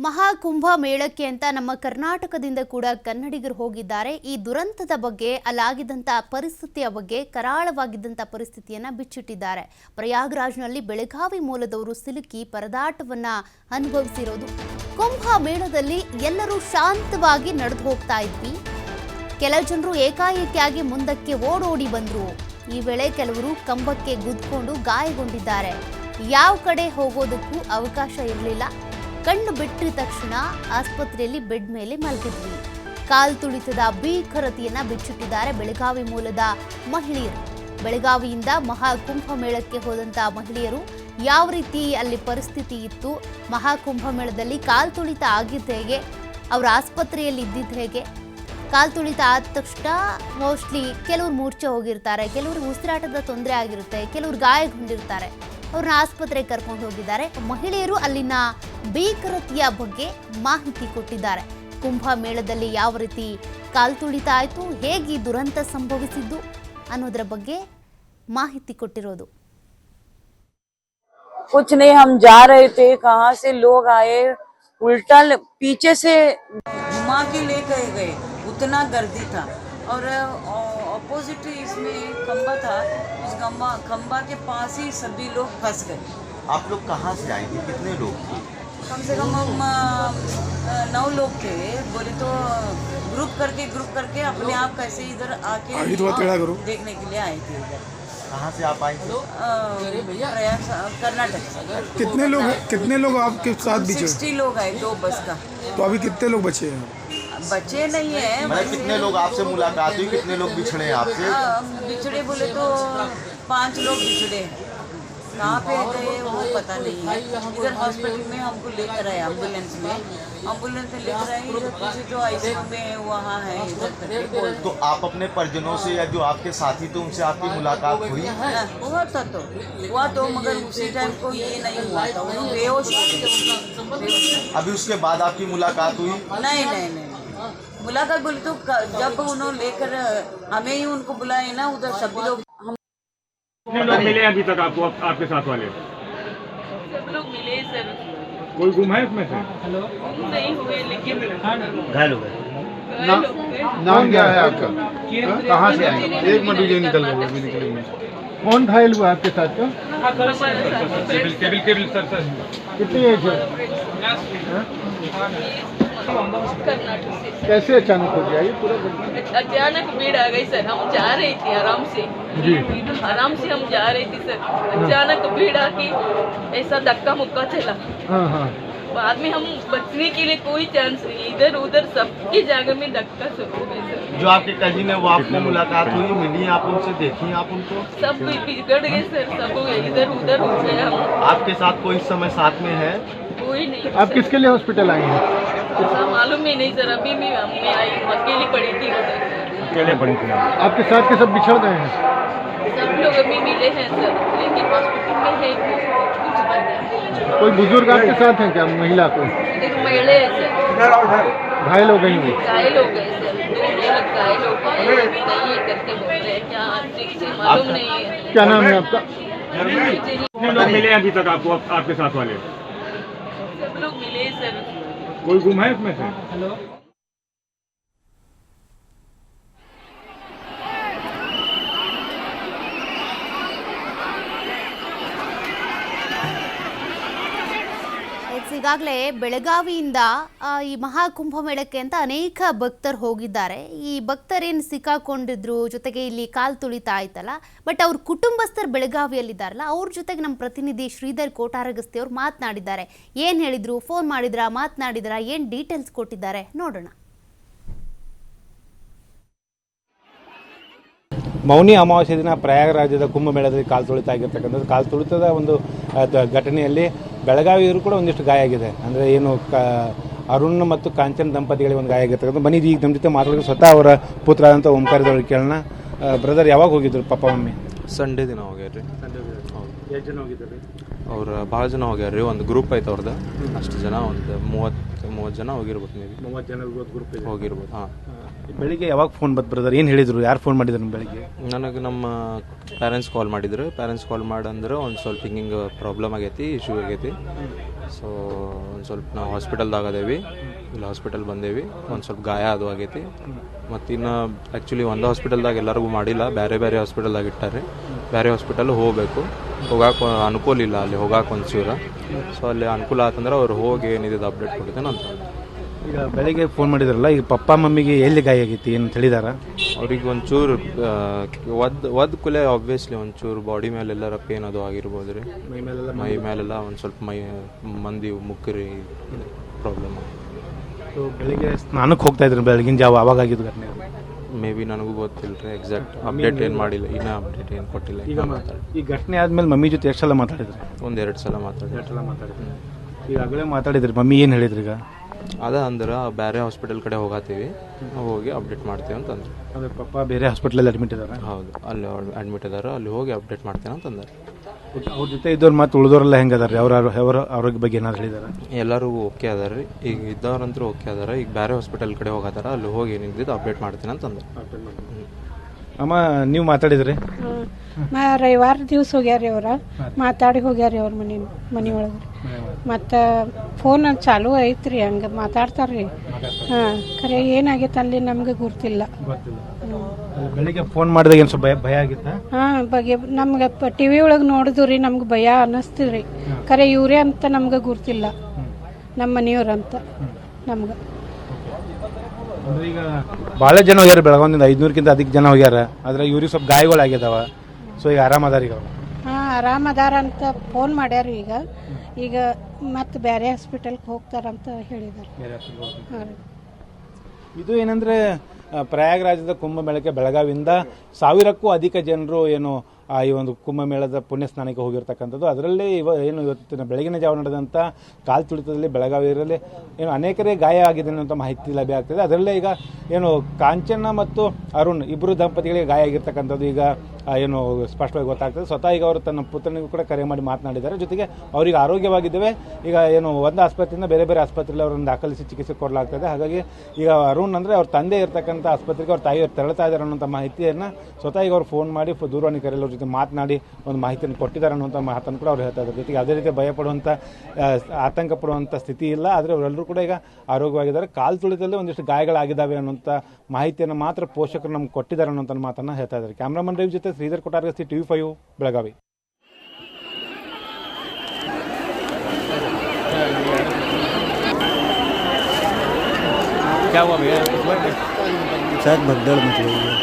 ಮಹಾಕುಂಭ ಮೇಳಕ್ಕೆ ಅಂತ ನಮ್ಮ ಕರ್ನಾಟಕದಿಂದ ಕೂಡ ಕನ್ನಡಿಗರು ಹೋಗಿದ್ದಾರೆ. ಈ ದುರಂತದ ಬಗ್ಗೆ, ಅಲ್ಲಾಗಿದ್ದಂಥ ಪರಿಸ್ಥಿತಿಯ ಬಗ್ಗೆ, ಕರಾಳವಾಗಿದ್ದಂಥ ಪರಿಸ್ಥಿತಿಯನ್ನು ಬಿಚ್ಚಿಟ್ಟಿದ್ದಾರೆ. ಪ್ರಯಾಗ್ರಾಜ್ನಲ್ಲಿ ಬೆಳಗಾವಿ ಮೂಲದವರು ಸಿಲುಕಿ ಪರದಾಟವನ್ನ ಅನುಭವಿಸಿರೋದು. ಕುಂಭ ಮೇಳದಲ್ಲಿ ಎಲ್ಲರೂ ಶಾಂತವಾಗಿ ನಡೆದು ಹೋಗ್ತಾ ಇದ್ವಿ. ಕೆಲ ಜನರು ಏಕಾಏಕಿಯಾಗಿ ಮುಂದಕ್ಕೆ ಓಡೋಡಿ ಬಂದರು. ಈ ವೇಳೆ ಕೆಲವರು ಕಂಬಕ್ಕೆ ಗುದ್ದುಕೊಂಡು ಗಾಯಗೊಂಡಿದ್ದಾರೆ. ಯಾವ ಕಡೆ ಹೋಗೋದಕ್ಕೂ ಅವಕಾಶ ಇರಲಿಲ್ಲ. ಕಣ್ಣು ಬಿಟ್ಟಿದ ತಕ್ಷಣ ಆಸ್ಪತ್ರೆಯಲ್ಲಿ ಬೆಡ್ ಮೇಲೆ ಮಲಗಿದ್ವಿ. ಕಾಲು ತುಳಿತದ ಭೀಕರತೆಯನ್ನ ಬಿಚ್ಚಿಟ್ಟಿದ್ದಾರೆ ಬೆಳಗಾವಿ ಮೂಲದ ಮಹಿಳೆಯರು. ಬೆಳಗಾವಿಯಿಂದ ಮಹಾಕುಂಭ ಮೇಳಕ್ಕೆ ಹೋದಂತ ಮಹಿಳೆಯರು ಯಾವ ರೀತಿ ಅಲ್ಲಿ ಪರಿಸ್ಥಿತಿ ಇತ್ತು, ಮಹಾಕುಂಭ ಮೇಳದಲ್ಲಿ ಕಾಲು ತುಳಿತ ಆಗಿದ್ದ ಹೇಗೆ, ಅವರ ಆಸ್ಪತ್ರೆಯಲ್ಲಿ ಇದ್ದಿದ್ದು ಹೇಗೆ, ಕಾಲು ತುಳಿತ ಆದ ತಕ್ಷಣ ಮೋಸ್ಟ್ಲಿ ಕೆಲವರು ಮೂರ್ಛೆ ಹೋಗಿರ್ತಾರೆ, ಕೆಲವರು ಉಸಿರಾಟದ ತೊಂದರೆ ಆಗಿರುತ್ತೆ, ಕೆಲವರು ಗಾಯಗೊಂಡಿರ್ತಾರೆ. ಅವ್ರನ್ನ ಆಸ್ಪತ್ರೆಗೆ ಕರ್ಕೊಂಡು ಹೋಗಿದ್ದಾರೆ. ಮಹಿಳೆಯರು ಅಲ್ಲಿನ ಭೀಕರತೆಯ ಬಗ್ಗೆ ಮಾಹಿತಿ ಕೊಟ್ಟಿದ್ದಾರೆ. ಕುಂಭ ಮೇಳದಲ್ಲಿ ಯಾವ ರೀತಿ ಕಾಲು ತುಳಿತ ಆಯಿತು, ಹೇಗೆ ದುರಂತ ಸಂಭವಿಸಿದ್ದು ಅನ್ನೋದರ ಬಗ್ಗೆ ಮಾಹಿತಿ ಕೊಟ್ಟಿರೋದು. कुछ नहीं, हम जा रहे थे, कहाँ से लोग आए, उल्टा पीछे से घुमा के ले गए, उतना गर्दी था। और अपोजिट इसमें खंबा था, उस खंबा के पास ही सभी लोग फंस गए। आप लोग कहाँ से आए थे, कितने लोग थे? कम से कम हम 9 लोग थे। बोले तो ग्रुप करके अपने आप कैसे इधर आके देखने के लिए आए थे। इधर कहाँ से आप आए थे? कर्नाटक से। कितने लोग आपके साथ बिछे? 60 लोग आए 2 बस का। तो अभी कितने लोग बचे हैं? बचे नहीं है, मतलब कितने लोग आपसे मुलाकात हुई, कितने लोग बिछड़े हैं आपसे? बिछड़े बोले तो 5 लोग बिछड़े हैं। कहाँ पे गए वो पता नहीं है। इधर हॉस्पिटल में हमको लेकर आए, एम्बुलेंस से लेकर आए। इधर कुछ जो आईसीयू में है वहाँ है इधर करके। तो आप अपने परिजनों से या जो आपके साथी थे उनसे आपकी मुलाकात हुई? हुआ तो मगर उसी टाइम को ये नहीं हुआ था, उन्होंने बेहोश हो गए। अभी उसके बाद आपकी मुलाकात हुई? नहीं, मुलाकात बोले तो जब उन्होंने लेकर हमें ही उनको बुलाए ना, उधर सभी लोग कितने लोग मिले अभी तक आपको, आपके साथ वाले? सब लोग मिले सर। कोई गुम है इसमें से? नहीं हुए लेकिन घायल हो गए। नाम क्या है आपका? कहाँ से आए? एक मिनट ये निकल गए। कौन घायल हुआ आपके साथ का? केबिल सर कितनी एज है? कर्नाटक से। कैसे अचानक हो गया ये पूरा? अचानक भीड़ आ गई सर। हम जा रहे थे आराम से हम जा रहे थे सर। अचानक भीड़ आके ऐसा धक्का मुक्का चला। बाद में हम बचने के लिए कोई चांस नहीं, इधर उधर सबकी जगह में धक्का शुरू हो गए सर। जो आपके कजिन है वो आपने मुलाकात हुई, मिली आप उनसे, देखी आप उनको? सब बिगड़ गए सर, सब इधर उधर हो गए हम। आपके साथ कोई इस समय साथ में है? कोई नहीं। आप किसके लिए हॉस्पिटल आई हैं? ऐसा मालूम ही नहीं सर। अभी मैं आई, अकेली पड़ी थी उधर। अकेले पड़ी थी? आपके साथ के सब बिछड़ गए हैं? सब लोग अभी मिले हैं सर, लेकिन हॉस्पिटल में है कुछ बंद है। कोई बुजुर्ग आपके साथ हैं क्या? महिला को एक महिला है सर, घायल हो गई हुई? घायल हो गए सर। 2 लोग घायल हो गए, नहीं करके बोल रहे हैं, क्या ठीक से मालूम नहीं है। क्या नाम है आपका? कितने लोग मिले अभी तक आपको, आपके साथ वाले? सब लोग मिले सर। कोई गुम है इसमें से? ಈಗಾಗಲೇ ಬೆಳಗಾವಿಯಿಂದ ಈ ಮಹಾಕುಂಭ ಮೇಳಕ್ಕೆ ಅಂತ ಅನೇಕ ಭಕ್ತರು ಹೋಗಿದ್ದಾರೆ. ಈ ಭಕ್ತರೇನು ಸಿಕ್ಕಾಕೊಂಡಿದ್ರು, ಜೊತೆಗೆ ಇಲ್ಲಿ ಕಾಲು ತುಳಿತ ಆಯ್ತಲ್ಲ, ಬಟ್ ಅವ್ರ ಕುಟುಂಬಸ್ಥರು ಬೆಳಗಾವಿಯಲ್ಲಿದ್ದಾರಲ್ಲ, ಅವ್ರ ಜೊತೆಗೆ ನಮ್ಮ ಪ್ರತಿನಿಧಿ ಶ್ರೀಧರ್ ಕೋಟಾರಗಸ್ತಿ ಅವರು ಮಾತನಾಡಿದ್ದಾರೆ. ಏನು ಹೇಳಿದ್ರು, ಫೋನ್ ಮಾಡಿದ್ರಾ, ಮಾತನಾಡಿದ್ರಾ, ಏನು ಡೀಟೇಲ್ಸ್ ಕೊಟ್ಟಿದ್ದಾರೆ ನೋಡೋಣ. ಮೌನಿ ಅಮಾವಾಸ್ಯೆ ದಿನ ಪ್ರಯಾಗರಾಜ್ಯದ ಕುಂಭಮೇಳದಲ್ಲಿ ಕಾಲು ತುಳಿತ ಆಗಿರ್ತಕ್ಕಂಥದ್ದು. ಕಾಲು ತುಳಿತದ ಒಂದು ಘಟನೆಯಲ್ಲಿ ಬೆಳಗಾವಿಯವರು ಕೂಡ ಒಂದಿಷ್ಟು ಗಾಯ ಆಗಿದೆ. ಅಂದರೆ ಏನು ಅರುಣ್ ಮತ್ತು ಕಾಂಚನ್ ದಂಪತಿಗಳಿಗೆ ಒಂದು ಗಾಯ ಆಗಿರ್ತಕ್ಕಂಥ. ಬನ್ನಿ ಈಗ ನಮ್ಮ ಜೊತೆ ಮಾತಾಡೋದು ಸ್ವತಃ ಅವರ ಪುತ್ರ ಆದಂಥ ಓಂಕಾರದವ್ರಿಗೆ ಕೇಳೋಣ. ಬ್ರದರ್, ಯಾವಾಗ ಹೋಗಿದ್ರು ಪಪ್ಪ ಮಮ್ಮಿ? ಸಂಡೇ ದಿನ ಹೋಗ್ಯಾರ ರೀ. ಎಷ್ಟು ಜನ ಹೋಗಿದ್ದಾರೆ? ಅವ್ರು ಭಾಳ ಜನ ಹೋಗ್ಯಾರ ರೀ, ಒಂದು ಗ್ರೂಪ್ ಐತೆ ಅವ್ರದ್ದು, ಅಷ್ಟು ಜನ ಒಂದು 30 ಜನ ಹೋಗಿರ್ಬೋದು, ಮೇ ಬಿ 30 ಜನ ಗ್ರೂಪ್ ಹೋಗಿರ್ಬೋದು. ಹಾಂ, ಬೆಳಿಗ್ಗೆ ಯಾವಾಗ ಫೋನ್ ಬಂತು ಬ್ರದರ್? ಏನು ಹೇಳಿದ್ರು? ಯಾರು ಫೋನ್ ಮಾಡಿದ್ರು ಬೆಳಿಗ್ಗೆ? ನನಗೆ ನಮ್ಮ ಪೇರೆಂಟ್ಸ್ ಕಾಲ್ ಮಾಡಿದ್ರು. ಪೇರೆಂಟ್ಸ್ ಕಾಲ್ ಮಾಡಂದ್ರೆ ಒಂದು ಸ್ವಲ್ಪ ಹಿಂಗೆ ಪ್ರಾಬ್ಲಮ್ ಆಗೈತಿ, ಇಶ್ಯೂ ಆಗೈತಿ. ಸೊ ಒಂದು ಸ್ವಲ್ಪ ನಾವು ಹಾಸ್ಪಿಟಲ್ದಾಗ ಅದೇವಿ, ಇಲ್ಲಿ ಹಾಸ್ಪಿಟಲ್ ಬಂದೇವಿ, ಒಂದು ಸ್ವಲ್ಪ ಗಾಯ ಅದು ಆಗೈತಿ. ಮತ್ತು ಇನ್ನು ಆ್ಯಕ್ಚುಲಿ ಒಂದು ಹಾಸ್ಪಿಟಲ್ದಾಗ ಎಲ್ಲರಿಗೂ ಮಾಡಿಲ್ಲ, ಬೇರೆ ಬೇರೆ ಹಾಸ್ಪಿಟಲ್ದಾಗ ಇಟ್ಟಾರೆ. ಬೇರೆ ಹಾಸ್ಪಿಟಲ್ ಹೋಗಬೇಕು, ಹೋಗಕ್ಕೆ ಅನುಕೂಲ ಇಲ್ಲ ಅಲ್ಲಿ ಹೋಗಕ್ಕೆ ಒಂಚೂರು. ಸೊ ಅಲ್ಲಿ ಅನುಕೂಲ ಆತಂದ್ರೆ ಅವ್ರು ಹೋಗಿ ಏನಿದೆ ಅಪ್ಡೇಟ್ ಕೊಡ್ತೇನೆ ಅಂತ. ಈಗ ಬೆಳಿಗ್ಗೆ ಫೋನ್ ಮಾಡಿದ್ರಲ್ಲ, ಈಗ ಪಪ್ಪ ಮಮ್ಮಿಗೆ ಎಲ್ಲಿ ಗಾಯ ಆಗೈತಿ ಏನು ತಿಳಿದಾರ? ಅವ್ರಿಗೆ ಒಂಚೂರು ಒದ್ದು ಕುಲೆ ಆಬ್ವಿಯಸ್ಲಿ ಒಂಚೂರು ಬಾಡಿ ಮೇಲೆಲ್ಲ ಪೇನ್ ಅದು ಆಗಿರ್ಬೋದು ರೀ, ಮೈ ಮೇಲೆಲ್ಲ ಒಂದು ಸ್ವಲ್ಪ ಮಂದಿ ಮುಕ್ಕರಿ ಪ್ರಾಬ್ಲಮ್. ಸೊ ಬೆಳಿಗ್ಗೆ ಸ್ನಾನಕ್ಕೆ ಹೋಗ್ತಾ ಇದ್ರು ಬೆಳಗಿನ ಜಾವ, ಅವಾಗ ಆಗಿದ್ದು ಘಟನೆ? ಮೇ ಬಿ ನನಗೂ ಗೊತ್ತಿಲ್ಲ ರೀ, ಎಕ್ಸಾಕ್ಟ್ ಅಪ್ಡೇಟ್ ಏನು ಮಾಡಿಲ್ಲ, ಇನ್ನೂ ಅಪ್ಡೇಟ್ ಏನು ಕೊಟ್ಟಿಲ್ಲ. ಈಗ ಈ ಘಟನೆ ಆದ್ಮೇಲೆ ಮಮ್ಮಿ ಜೊತೆ ಎಷ್ಟು ಸಲ ಮಾತಾಡಿದ್ರಿ? 1-2 ಸಲ ಮಾತಾಡಿದ್ರಿ. ಈಗಾಗಲೇ ಮಾತಾಡಿದ್ರಿ, ಮಮ್ಮಿ ಏನು ಹೇಳಿದ್ರಿ? ಈಗ ಅಂದ್ರೆ ಬೇರೆ ಹಾಸ್ಪಿಟಲ್ ಕಡೆ ಹೋಗತ್ತೀವಿ, ಹೋಗಿ ಅಪ್ಡೇಟ್ ಮಾಡ್ತೀವಿ ಅಂತಂದ್ರೆ. ಅದೇ ಪಪ್ಪ ಬೇರೆ ಹಾಸ್ಪಿಟ್ಲಲ್ಲಿ ಅಡ್ಮಿಟ್ ಇದ್ದಾರೆ? ಹೌದು, ಅಲ್ಲಿ ಅಡ್ಮಿಟ್ ಇದ್ದಾರೆ, ಅಲ್ಲಿ ಹೋಗಿ ಅಪ್ಡೇಟ್ ಮಾಡ್ತೇನೆ ಅಂತಂದ್ರೆ. ಅವ್ರ ಜೊತೆ ಇದ್ದವ್ರು ಮತ್ತು ಉಳಿದವರೆಲ್ಲ ಹೆಂಗೆ ಅದಾರ? ಅವರ ಆರೋಗ್ಯ ಬಗ್ಗೆ ಏನಾದ್ರು ಹೇಳಿದಾರೆ? ಎಲ್ಲರೂ ಓಕೆ ಅದಾರ ರೀ, ಈಗ ಇದ್ದವ್ರಂತರೂ ಓಕೆ ಅದಾರ. ಈಗ ಬೇರೆ ಹಾಸ್ಪಿಟಲ್ ಕಡೆ ಹೋಗತ್ತಾರ, ಅಲ್ಲಿ ಹೋಗಿ ಏನಿದ್ದು ಅಪ್ಡೇಟ್ ಮಾಡ್ತೀನಿ ಅಂತಂದ್ರೆ. ಅಮ್ಮ ನೀವು ಮಾತಾಡಿದ್ರಿ? ರವಿವಾರ ದಿವ್ಸ ಹೋಗ್ಯಾರಿ ಅವ್ರ, ಮಾತಾಡಿ ಹೋಗ್ಯಾರಿ ಅವ್ರ ಮನೆ ಒಳಗೆ. ಮತ್ತು ಫೋನ್ ಚಾಲು ಐತ್ರಿ, ಹಂಗೆ ಮಾತಾಡ್ತಾರ್ರಿ. ಹಾಂ, ಖರೆ ಏನಾಗೈತೆ ಅಲ್ಲಿ ನಮ್ಗೆ ಗೊತ್ತಿಲ್ಲ. ಬೆಳಿಗ್ಗೆ ಫೋನ್ ಮಾಡಿದಾಗ ಏನು ಸ್ವಲ್ಪ ಭಯ ಆಗಿತ್ತಾ? ಹಾಂ, ನಮ್ಗೆ ಟಿವಿ ಒಳಗೆ ನೋಡಿದ್ರಿ, ನಮ್ಗೆ ಭಯ ಅನ್ನಿಸ್ತಿದ್ರಿ. ಖರೆ ಇವ್ರೇ ಅಂತ ನಮ್ಗೆ ಗೊತ್ತಿಲ್ಲ, ನಮ್ಮ ಮನೆಯವ್ರಂತ ನಮ್ಗೆ. ಈಗ ಭಾಳ ಜನ ಹೋಗ್ಯಾರ ಬೆಳಗಾವಿಂದ, 500ಕ್ಕಿಂತ ಅಧಿಕ ಜನ ಹೋಗ್ಯಾರ. ಆದ್ರೆ ಇವ್ರಿಗೆ ಸ್ವಲ್ಪ ಗಾಯಗಳು ಆಗ್ಯದಾವ. ಸೊ ಈಗ ಆರಾಮದಾರ ಈಗ? ಹಾಂ, ಆರಾಮದಾರ ಅಂತ ಫೋನ್ ಮಾಡ್ಯಾರ. ಈಗ ಮತ್ತೆ ಬೇರೆ ಹಾಸ್ಪಿಟಲ್ಗೆ ಹೋಗ್ತಾರಂತ ಹೇಳಿದಾರೆ. ಹಾಂ. ಇದು ಏನಂದ್ರೆ ಪ್ರಯಾಗರಾಜದ ಕುಂಭಮೇಳಕ್ಕೆ ಬೆಳಗಾವಿಯಿಂದ 1000ಕ್ಕೂ ಅಧಿಕ ಜನರು ಏನು ಈ ಒಂದು ಕುಂಭಮೇಳದ ಪುಣ್ಯ ಸ್ನಾನಕ್ಕೆ ಹೋಗಿರ್ತಕ್ಕಂಥದ್ದು. ಅದರಲ್ಲಿ ಏನು ಇವತ್ತಿನ ಬೆಳಗಿನ ಜಾವ ನಡೆದಂಥ ಕಾಲು ತುಳಿತದಲ್ಲಿ ಬೆಳಗಾವಿಯಲ್ಲಿ ಏನು ಅನೇಕರೇ ಗಾಯ ಆಗಿದೆ ಅನ್ನುವಂಥ ಮಾಹಿತಿ ಲಭ್ಯ ಆಗ್ತದೆ. ಅದರಲ್ಲೇ ಈಗ ಏನು ಕಾಂಚನ ಮತ್ತು ಅರುಣ್ ಇಬ್ಬರು ದಂಪತಿಗಳಿಗೆ ಗಾಯ ಆಗಿರ್ತಕ್ಕಂಥದ್ದು ಈಗ ಏನು ಸ್ಪಷ್ಟವಾಗಿ ಗೊತ್ತಾಗ್ತದೆ. ಸ್ವತಃ ಈಗ ಅವರು ತನ್ನ ಪುತ್ರನಿಗೂ ಕೂಡ ಕರೆ ಮಾಡಿ ಮಾತನಾಡಿದ್ದಾರೆ. ಜೊತೆಗೆ ಅವರಿಗೆ ಆರೋಗ್ಯವಾಗಿದ್ದೇವೆ, ಈಗ ಏನು ಒಂದು ಆಸ್ಪತ್ರೆಯಿಂದ ಬೇರೆ ಬೇರೆ ಆಸ್ಪತ್ರೆಯಲ್ಲಿ ಅವರನ್ನು ದಾಖಲಿಸಿ ಚಿಕಿತ್ಸೆ ಕೊಡಲಾಗ್ತದೆ. ಹಾಗಾಗಿ ಈಗ ಅರುಣ್ ಅಂದರೆ ಅವ್ರ ತಂದೆ ಇರ್ತಕ್ಕಂಥ ಆಸ್ಪತ್ರೆಗೆ ಅವ್ರ ತಾಯಿಯವರು ತೆರಳುತ್ತಾ ಇದ್ದಾರೆ ಅನ್ನೋಂಥ ಮಾಹಿತಿಯನ್ನು ಸ್ವತಃ ಈಗ ಅವ್ರು ಫೋನ್ ಮಾಡಿ ದೂರವಾಣಿ ಕರೆಯಲ್ಲಿ ಅವ್ರ ಜೊತೆ ಮಾತನಾಡಿ ಒಂದು ಮಾಹಿತಿಯನ್ನು ಕೊಟ್ಟಿದ್ದಾರೆ ಅನ್ನುವಂಥ ಮಾತನ್ನು ಕೂಡ ಅವ್ರು ಹೇಳ್ತಾ ಇದ್ದಾರೆ. ಜೊತೆಗೆ ಅದೇ ರೀತಿ ಭಯ ಪಡುವಂಥ ಆತಂಕ ಪಡುವಂಥ ಸ್ಥಿತಿ ಇಲ್ಲ, ಆದರೆ ಅವರೆಲ್ಲರೂ ಕೂಡ ಈಗ ಆರೋಗ್ಯವಾಗಿದ್ದಾರೆ. ಕಾಲು ತುಳಿತದಲ್ಲಿ ಒಂದಿಷ್ಟು ಗಾಯಗಳಾಗಿದ್ದಾವೆ ಅನ್ನುವಂಥ ಮಾಹಿತಿಯನ್ನು ಮಾತ್ರ ಪೋಷಕರು ನಮ್ಗೆ ಕೊಟ್ಟಿದ್ದಾರೆ ಅನ್ನೋಂಥ ಮಾತನ್ನು ಹೇಳ್ತಾ ಇದ್ದಾರೆ. ಕ್ಯಾಮ್ರಾಮನ್ ರವಿ ಜೊತೆ ಶ್ರೀಧರ್ ಕೊಟಾರಗಸ್ತಿ, TV5 ಬೆಳಗಾವಿ. क्या हुआ भैया? शायद भगदड़ मच रही है.